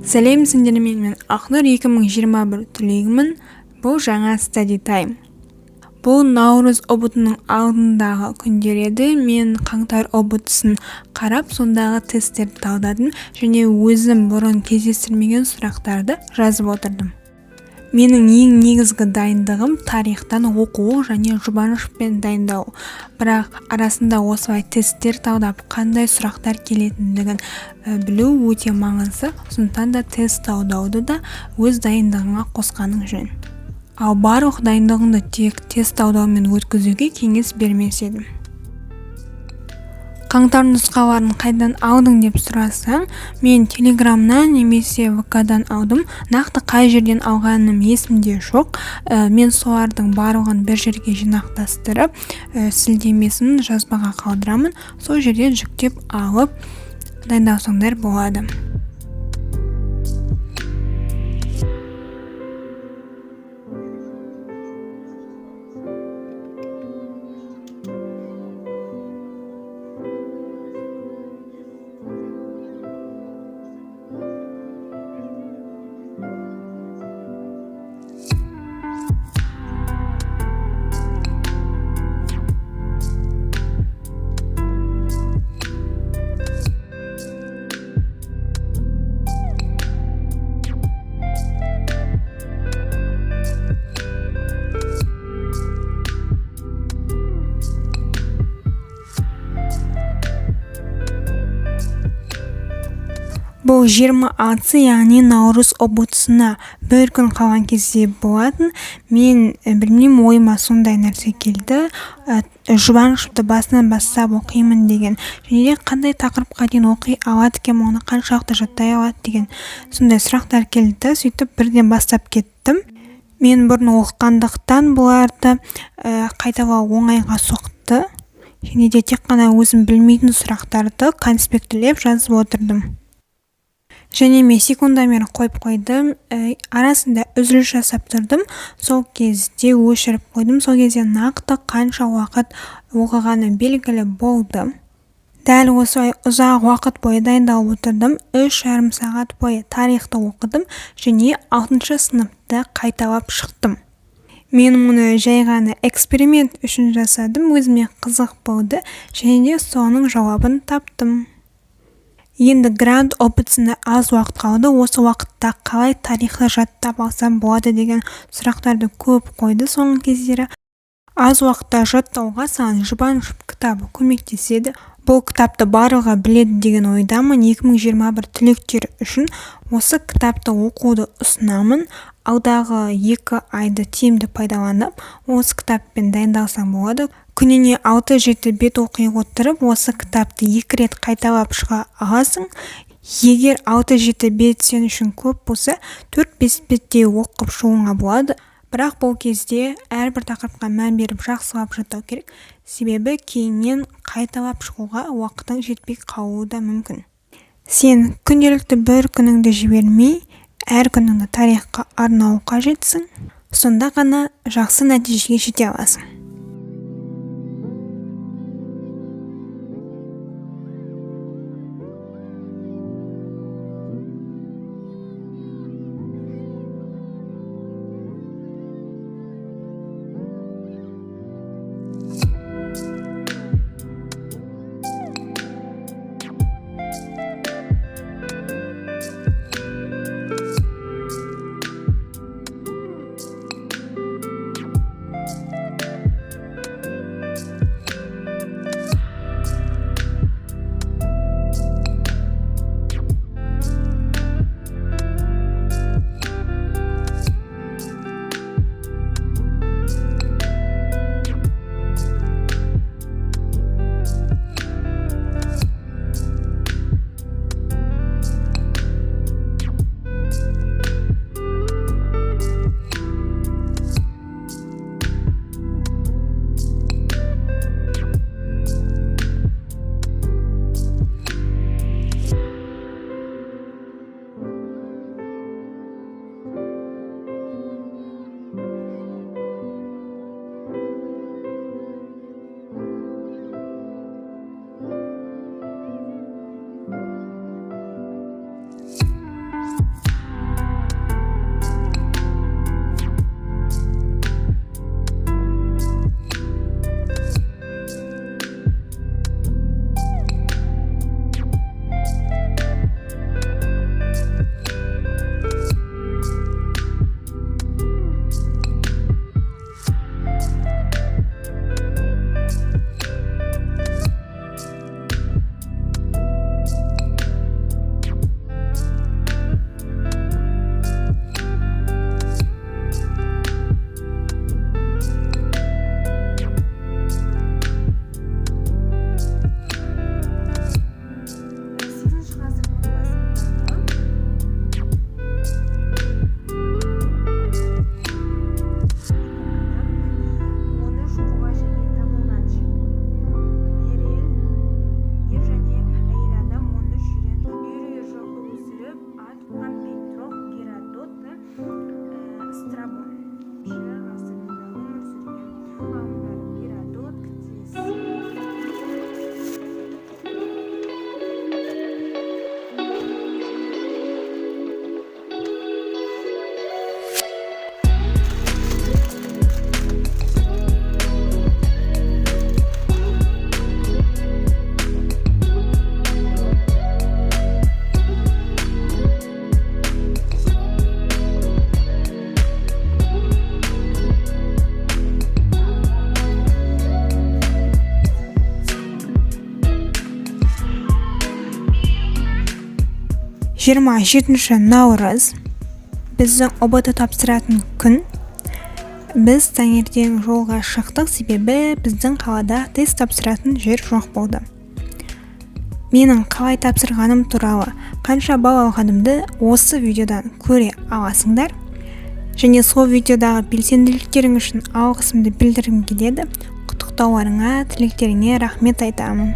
Сәлем сендермен, мен Ақнұр 2021 түлегімін. Бұл жаңа study time. Бұл Наурыз ұбытының алдындағы күндер еді. Мен қаңтар ұбытысын қарап, сондағы тесттерді талдадым және өзім бұрын кездестірмеген сұрақтарды жазып отырдым. Менің ең негізгі дайындығым тарихтан оқу және жұбанышпен дайындау. Бірақ арасында осылай тесттер талдап, қандай сұрақтар келетіндігін білу өте маңызды. Сондықтан да тест талдауды да өз дайындығыңа қосқаның жөн. Ал барлық дайындығыңды тек тест талдаумен өткізуге кеңес бермес едім. Қаңтар нұсқаларын қайдан алдың деп сұрасаң, мен Телеграмнан немесе ВК-дан алдым. Нақты қай жерден алғаным есімде жоқ. Мен солардың барлығын бір жерге жинақтастырып, сілтемесін жазбаға қалдырамын. Сол жерде жүктеп алып дайындалсаңдар болады. Бұл 26, яғни Наурыз ұбытысына бір күн қалған кезде болатын. Мен білмеймін, ойыма сондай нәрсе келді. Жұбанышымды басынан бастап оқимын деген, және де қандай тақырыпқа дейін оқи алады екен, оны қаншалықты жаттай алады деген сондай сұрақтар келді. Сөйтіп бірден бастап кеттім. Мен бұрын оқығандықтан бұларды қайталау оңайға соқты. Және де тек қана өзім білмейтін сұрақтарды конспектілеп жазып отырдым. Және мен секундомер қойып қойдым, арасында үзіліс жасап тұрдым. Сол кезде өшіріп қойдым. Сол кезде нақты қанша уақыт оқығаны белгілі болды. Дәл осылай ұзақ уақыт бойы дайындалып отырдым. 3,5 сағат бойы тарихты оқыдым және 6 сыныпты қайталап шықтым. Мен мұны жай ғана эксперимент үшін жасадым. Өзіме қызық болды және де соның жауабын таптым. Енді грант ұбытысына аз уақыт қалды. Осы уақытта қалай тарихты жаттап алсам болады деген сұрақтарды көп қойды соңғы кездері. Аз уақытта жаттауға саған Жұбанышев кітабы көмектеседі. Бұл кітапты барлығы біледі деген ойдамын. 2021 түлектер үшін осы кітапты оқуды ұсынамын. Алдағы 2 айды тиімді пайдаланып, осы кітаппен дайындалсаң болады. Күніне 6-7 бет оқи отырып, осы кітапты 2 рет қайталап шыға аласың. Егер 6-7 бет сен үшін көп болса, 4-5 беттей оқып шығуыңа болады. Бірақ бұл кезде әрбір тақырыпқа мән беріп жақсылап жаттау керек. Себебі кейіннен қайталап шығуға уақытың жетпей қалуы да мүмкін. Сен күнделікті бір күніңді жібермей, әр күніңді тарихқа арнау қажетсің. Сонда ғана жақсы нәтижеге жете аласың. 27 наурыз біздің ұбт тапсыратын күн. Біз таңертең жолға шықтық, себебі біздің қалада тест тапсыратын жер жоқ болды. Менің қалай тапсырғаным туралы, қанша балл алғанымды осы видеодан көре аласыңдар. Және сол видеодағы белсенділіктерің үшін алғысымды білдіргім келеді. Құттықтауларыңа, тілектеріңе рахмет айтамын.